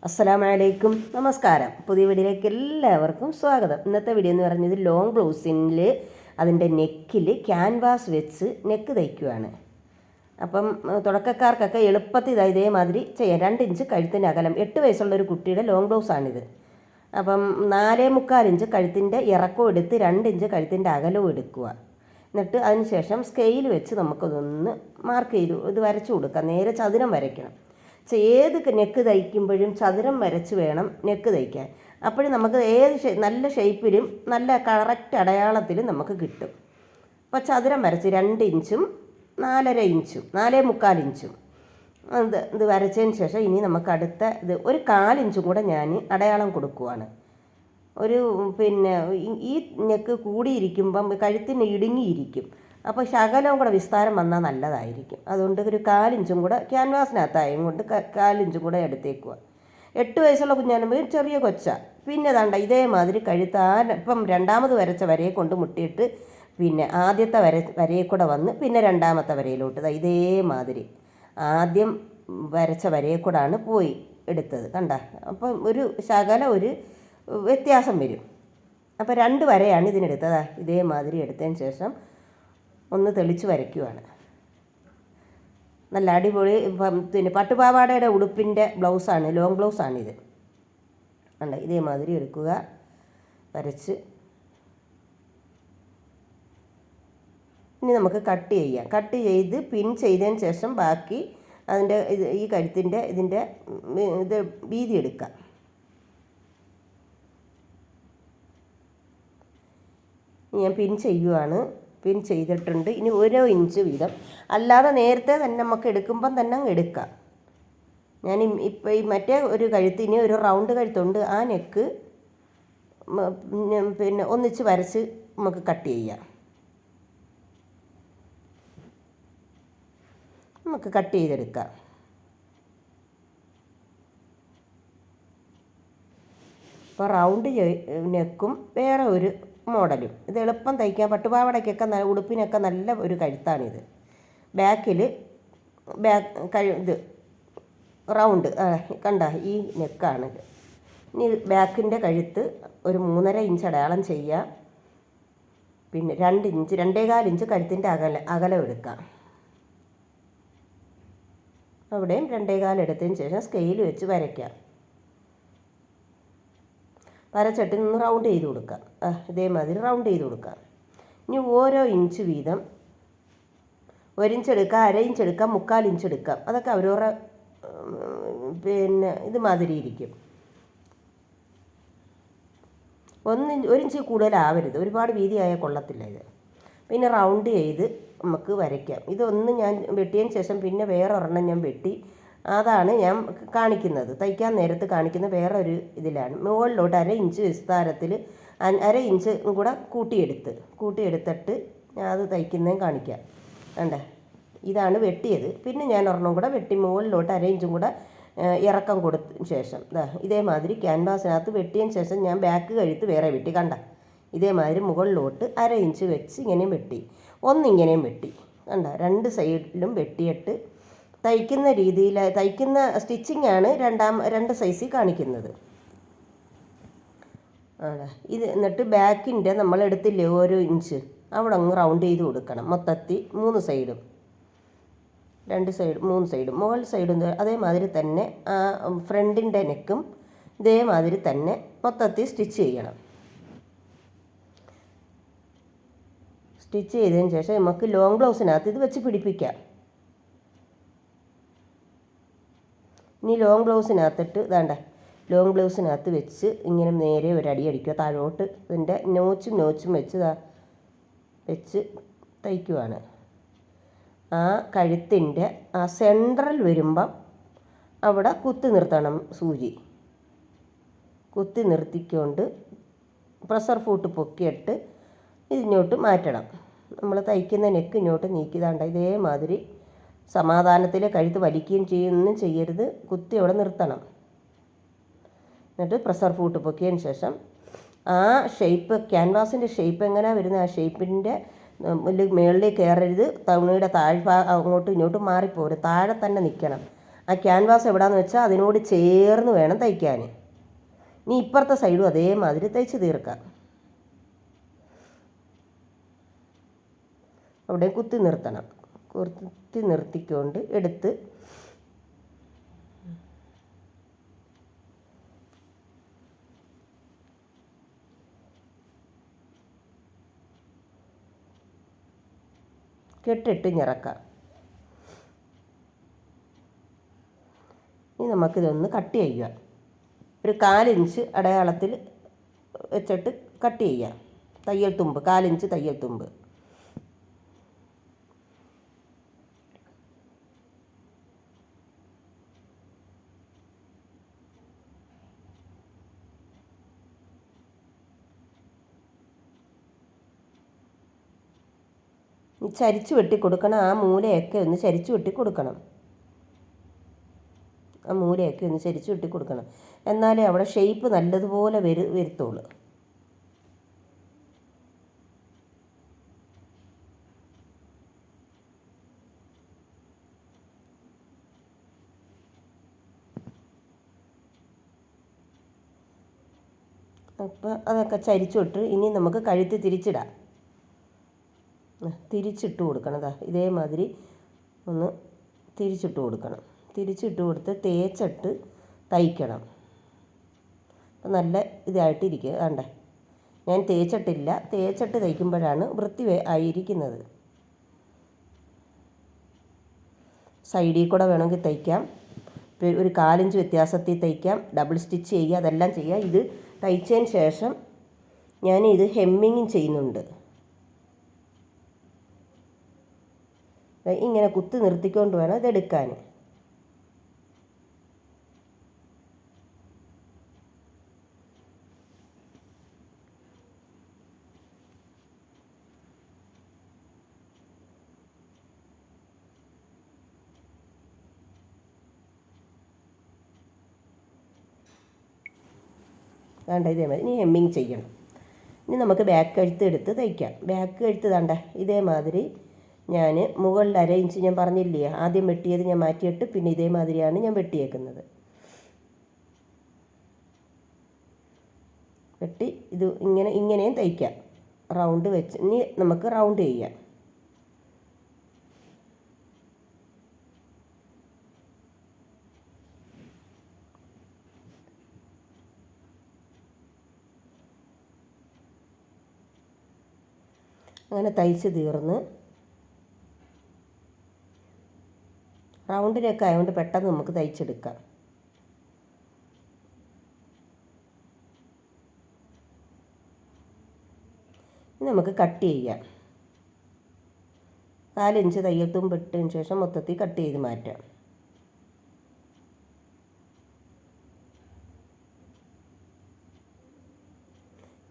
അസ്സലാമലൈക്കും, നമസ്കാരം. പുതിയ വീഡിയോയിലേക്ക് എല്ലാവർക്കും സ്വാഗതം. ഇന്നത്തെ വീഡിയോ എന്ന് പറഞ്ഞത് ലോങ് ബ്ലൗസിൽ അതിൻ്റെ നെക്കിൽ ക്യാൻവാസ് വെച്ച് നെക്ക് തയ്ക്കുകയാണ്. അപ്പം തുടക്കക്കാർക്കൊക്കെ എളുപ്പത്തിൽ ഇതേമാതിരി ചെയ്യാം. 2 ഇഞ്ച് കഴുത്തിൻ്റെ അകലം. 8 വയസ്സുള്ളൊരു കുട്ടിയുടെ ലോങ് ബ്ലൗസാണിത്. അപ്പം 4.25 ഇഞ്ച് കഴുത്തിൻ്റെ ഇറക്കവും എടുത്ത് 2 ഇഞ്ച് കഴുത്തിൻ്റെ അകലവും എടുക്കുക. എന്നിട്ട് അതിന് ശേഷം സ്കെയിൽ വെച്ച് നമുക്കതൊന്ന് മാർക്ക് ചെയ്ത് ഇത് വരച്ചു കൊടുക്കാം. നേരെ ചതുരം വരയ്ക്കണം. ഏത് നെക്ക് തയ്ക്കുമ്പോഴും ചതുരം വരച്ച് വേണം നെക്ക് തയ്ക്കാൻ. അപ്പോഴും നമുക്ക് നല്ല ഷേപ്പിലും നല്ല കറക്റ്റ് അടയാളത്തിലും നമുക്ക് കിട്ടും. അപ്പോൾ ചതുരം വരച്ച് 2 ഇഞ്ചും 4.5 ഇഞ്ചും 4.25 ഇഞ്ചും ഇത് വരച്ചതിന് ശേഷം ഇനി നമുക്ക് അടുത്ത ഇത് ഒരു 4 ഇഞ്ചും കൂടെ ഞാൻ അടയാളം കൊടുക്കുവാണ്. ഈ നെക്ക് കൂടിയിരിക്കുമ്പം കഴുത്തിന് ഇടുങ്ങിയിരിക്കും. അപ്പോൾ ശകലവും കൂടെ വിസ്താരം വന്നാൽ നല്ലതായിരിക്കും. അതുകൊണ്ട് ഒരു 4 ഇഞ്ചും കൂടെ ക്യാൻവാസിനകത്തായും കൊണ്ട് 4 ഇഞ്ചും കൂടെ എടുത്തേക്കുക. 8 വയസ്സുള്ള കുഞ്ഞാനുമ്പോൾ ചെറിയ കൊച്ച. പിന്നെ ഇതേമാതിരി ഇപ്പം രണ്ടാമത് വരച്ച വരയെ കൊണ്ട് മുട്ടിയിട്ട് ആദ്യത്തെ വരയെ കൂടെ വന്ന് പിന്നെ രണ്ടാമത്തെ വരയിലോട്ട് ഇതേമാതിരി ആദ്യം വരച്ച വരയെ കൂടാണ് പോയി എടുത്തത്. അപ്പം ഒരു വ്യത്യാസം വരും. അപ്പോൾ 2 വരയാണ് ഇതിനെടുത്തത്. ഇതേമാതിരി എടുത്തതിന് ശേഷം ഒന്ന് തെളിച്ച് വരയ്ക്കുവാണ്. നല്ല അടിപൊളി പട്ടുപാവാടയുടെ ഉടുപ്പിൻ്റെ ബ്ലൗസാണ്, ലോങ് ബ്ലൗസാണിത്. ഇതേമാതിരി എടുക്കുക, വരച്ച് ഇനി നമുക്ക് കട്ട് ചെയ്യാം. കട്ട് ചെയ്ത് പിൻ ചെയ്തതിന് ശേഷം ബാക്കി അതിൻ്റെ ഈ കഴുത്തിൻ്റെ ഇതിൻ്റെ ഇത് വീതി എടുക്കാം. ഞാൻ പിൻ ചെയ്യുവാണ്. പിൻ ചെയ്തിട്ടുണ്ട്. ഇനി 1 ഇഞ്ച് വീതം, അല്ലാതെ നേരത്തെ തന്നെ നമുക്ക് എടുക്കുമ്പം തന്നെ എടുക്കാം. ഞാൻ ഇപ്പോൾ മറ്റേ ഒരു കഴുത്തിന് ഒരു റൗണ്ട് കഴുത്തുണ്ട്. ആ നെക്ക് ഒന്നിച്ച് വരച്ച് നമുക്ക് കട്ട് ചെയ്യാം. നമുക്ക് കട്ട് ചെയ്തെടുക്കാം. ഇപ്പോൾ റൗണ്ട് നെക്കും വേറെ ഒരു മോഡലും. ഇത് എളുപ്പം തയ്ക്കാം. പട്ടുപാവാടയ്ക്കൊക്കെ ഉടുപ്പിനൊക്കെ നല്ല ഒരു കഴുത്താണിത്. ബാക്കിൽ ഇത് റൗണ്ട് ഈ നെക്കാണിത്. ഇനി ബാക്കിൻ്റെ കഴുത്ത് ഒരു 3.5 ഇഞ്ച് അടയാളം ചെയ്യാം. പിന്നെ 2 ഇഞ്ച് 2.25 ഇഞ്ച് കഴുത്തിൻ്റെ അകലം എടുക്കാം. അവിടെയും 2.25 എടുത്തതിന് ശേഷം സ്കെയിൽ വെച്ച് വരയ്ക്കാം. വരച്ചിട്ട് നിന്ന് റൗണ്ട് ചെയ്ത് കൊടുക്കാം. ഇതേമാതിരി റൗണ്ട് ചെയ്ത് കൊടുക്കാം. ഇനി ഓരോ ഇഞ്ച് വീതം 1 ഇഞ്ച് എടുക്കാം, 1/2 ഇഞ്ച് എടുക്കാം, 3/4 ഇഞ്ച് എടുക്കാം. അതൊക്കെ അവരവരുടെ ഇത് മാതിരി ഇരിക്കും. 1 ഇഞ്ച് കൂടുതലാവരുത്, ഒരുപാട് വീതിയായാൽ കൊള്ളത്തില്ല ഇത്. പിന്നെ റൗണ്ട് ചെയ്ത് നമുക്ക് വരയ്ക്കാം. ഇതൊന്ന് ഞാൻ വെട്ടിയതിന് ശേഷം പിന്നെ വേറെ ഒരെണ്ണം ഞാൻ വെട്ടി. അതാണ് ഞാൻ കാണിക്കുന്നത്. തയ്ക്കാൻ നേരത്ത് കാണിക്കുന്ന വേറൊരു ഇതിലാണ്. മുകളിലോട്ട് 1/2 ഇഞ്ച് വിസ്താരത്തിൽ 1/2 ഇഞ്ച് കൂടെ കൂട്ടിയെടുത്തിട്ട് ഞാൻ അത് തയ്ക്കുന്നതും കാണിക്കാം. ഇതാണ് വെട്ടിയത്. പിന്നെ ഞാൻ ഒരെണ്ണം കൂടെ വെട്ടി മുകളിലോട്ട് 1/2 ഇഞ്ചും കൂടെ ഇറക്കം കൊടുത്തതിന് ശേഷം ഇതേമാതിരി ക്യാൻവാസിനകത്ത് വെട്ടിയതിന് ശേഷം ഞാൻ ബാക്ക് കഴുത്ത് വേറെ വെട്ടി. ഇതേമാതിരി മുകളിലോട്ട് 1/2 ഇഞ്ച് വെച്ച് ഇങ്ങനെയും വെട്ടി, ഒന്നിങ്ങനെയും വെട്ടി. 2 സൈഡിലും വെട്ടിയിട്ട് തയ്ക്കുന്ന രീതിയിൽ തയ്ക്കുന്ന സ്റ്റിച്ചിങ് ആണ് 2 സൈസിൽ കാണിക്കുന്നത്. ഇത് എന്നിട്ട് ബാക്കിൻ്റെ നമ്മൾ എടുത്തില്ലേ 1 ഇഞ്ച്, അവിടെ അങ്ങ് റൗണ്ട് ചെയ്ത് കൊടുക്കണം. മൊത്തത്തിൽ 3 സൈഡും 3 സൈഡും മുകൾ സൈഡും അതേമാതിരി തന്നെ ഫ്രണ്ടിൻ്റെ നെക്കും ഇതേമാതിരി തന്നെ മൊത്തത്തിൽ സ്റ്റിച്ച് ചെയ്യണം. സ്റ്റിച്ച് ചെയ്തതിന് ശേഷം നമുക്ക് ലോങ് ബ്ലൗസിനകത്ത് ഇത് വെച്ച് പിടിപ്പിക്കാം. ഇനി ലോങ് ബ്ലൗസിനകത്തിട്ട് ലോങ് ബ്ലൗസിനകത്ത് വെച്ച് ഇങ്ങനെ നേരെ ഒരടി അടിക്കുക. താഴോട്ട് ഇതിൻ്റെ നോച്ചും വെച്ച് തയ്ക്കുവാണ്. ആ കഴുത്തിൻ്റെ ആ സെൻട്രൽ വരുമ്പം അവിടെ കുത്തി നിർത്തണം. സൂചി കുത്തി നിർത്തിക്കൊണ്ട് പ്രഷർ ഫൂട്ട് പൊക്കിയിട്ട് ഇതിങ്ങോട്ട് മാറ്റണം. നമ്മൾ തയ്ക്കുന്ന നെക്ക് ഇങ്ങോട്ട് നീക്കിതാണ്ട ഇതേമാതിരി സമാധാനത്തിൽ കഴുത്ത് വലിക്കുകയും ഒന്നും ചെയ്യരുത്. കുത്തി അവിടെ നിർത്തണം. എന്നിട്ട് പ്രഷർ ഫൂട്ട് പൊക്കിയതിന് ശേഷം ആ ഷേപ്പ് ക്യാൻവാസിൻ്റെ ഷേപ്പ് എങ്ങനെയാണ് വരുന്നത്, ആ ഷേപ്പിൻ്റെ മുകളിൽ കയറരുത്. തുണിയുടെ താഴ്ഭാഗം അങ്ങോട്ടും ഇങ്ങോട്ടും മാറിപ്പോരും. താഴെ തന്നെ നിൽക്കണം. ആ ക്യാൻവാസ് എവിടെയാണെന്ന് വെച്ചാൽ അതിനോട് ചേർന്ന് വേണം തയ്ക്കാൻ. ഇനി ഇപ്പുറത്തെ സൈഡും അതേമാതിരി തയ്ച്ച് തീർക്കാം. അവിടെ കുത്തി നിർത്തണം. കുത്തി നിർത്തിക്കൊണ്ട് എടുത്ത് കെട്ടിട്ട് ഞെറക്കാം. ഇനി നമുക്കിതൊന്ന് കട്ട് ചെയ്യുക. ഒരു 4 ഇഞ്ച് അടയാളത്തിൽ വെച്ചിട്ട് കട്ട് ചെയ്യുക. തയ്യൽ തുമ്പ് 4 ഇഞ്ച് തയ്യൽ തുമ്പ്. ചരിച്ച് വെട്ടി കൊടുക്കണം. ആ മൂലയൊക്കെ ഒന്ന് ചരിച്ച് വെട്ടി കൊടുക്കണം. ആ മൂലയൊക്കെ ഒന്ന് ചരിച്ച് വെട്ടി കൊടുക്കണം. എന്നാലേ അവിടെ ഷേപ്പ് നല്ലതുപോലെ വരുത്തുള്ളൂ. അപ്പോൾ അതൊക്കെ ചരിച്ചു വിട്ട് ഇനി നമുക്ക് കഴുത്ത് തിരിച്ചിടാം. തിരിച്ചിട്ട് കൊടുക്കണം. ഇതേമാതിരി ഒന്ന് തിരിച്ചിട്ട് കൊടുക്കണം. തിരിച്ചിട്ട് കൊടുത്ത് തേച്ചിട്ട് തയ്ക്കണം. അപ്പം നല്ല ഇതായിട്ടിരിക്കുക. വേണ്ട, ഞാൻ തേച്ചിട്ടില്ല. തേച്ചിട്ട് തയ്ക്കുമ്പോഴാണ് വൃത്തി ആയിരിക്കുന്നത്. സൈഡിൽ കൂടെ വേണമെങ്കിൽ തയ്ക്കാം. ഒരു 4 ഇഞ്ച് വ്യത്യാസത്തിൽ തയ്ക്കാം. ഡബിൾ സ്റ്റിച്ച് ചെയ്യുക, അതെല്ലാം ചെയ്യുക. ഇത് തയ്ച്ചതിന് ശേഷം ഇത് ഹെമ്മിങ്ങും ചെയ്യുന്നുണ്ട്. ഇങ്ങനെ കുത്തി നിർത്തിക്കൊണ്ട് വേണം ഇതെടുക്കാൻ. വേണ്ട, ഇതേമാതിരി ഇനി ഹെമ്മിങ് ചെയ്യണം. ഇനി നമുക്ക് ബാക്ക് കഴുത്ത് എടുത്ത് തയ്ക്കാം. ബാക്ക് കഴുത്ത് വേണ്ട ഇതേമാതിരി ഞാൻ മുകളിൽ 1/2 ഇഞ്ച് ഞാൻ പറഞ്ഞില്ലേ, ആദ്യം വെട്ടിയത് ഞാൻ മാറ്റിയിട്ട് പിന്നെ ഇതേമാതിരിയാണ് ഞാൻ വെട്ടിയേക്കുന്നത്. വെട്ടി ഇത് ഇങ്ങനെയും തയ്ക്കാം. റൗണ്ട് വെച്ച് ഇനി നമുക്ക് റൗണ്ട് ചെയ്യാം. അങ്ങനെ തയ്ച്ച് തീർന്ന് റൗണ്ടിനൊക്കെ ആയതുകൊണ്ട് പെട്ടെന്ന് നമുക്ക് തയ്ച്ചെടുക്കാം. ഇനി നമുക്ക് കട്ട് ചെയ്യാം. 4 ഇഞ്ച് തയ്യൽ തുമ്പ് ഇട്ടതിന് ശേഷം മൊത്തത്തിൽ കട്ട് ചെയ്ത് മാറ്റാം.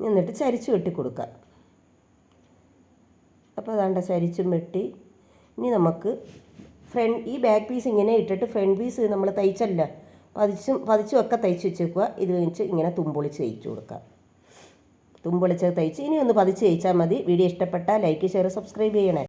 എന്നിട്ട് ചരിച്ച് വെട്ടി കൊടുക്കാം. അപ്പോൾ അതാണ്ട് ചരിച്ചും വെട്ടി. ഇനി നമുക്ക് ഈ ബാക്ക് പീസ് ഇങ്ങനെ ഇട്ടിട്ട് ഫ്രണ്ട് പീസ് നമ്മൾ തയ്ച്ചല്ല, പതിച്ചും ഒക്കെ തയ്ച്ച് വെച്ചേക്കുക. ഇത് വെച്ച് ഇങ്ങനെ തുമ്പൊളിച്ച് തയ്ച്ചു കൊടുക്കാം. തുമ്പൊളിച്ച് തയ്ച്ച് ഇനി ഒന്ന് പതിച്ച് തയ്ച്ചാൽ മതി. വീഡിയോ ഇഷ്ടപ്പെട്ടാൽ ലൈക്ക്, ഷെയർ, സബ്സ്ക്രൈബ് ചെയ്യണേ.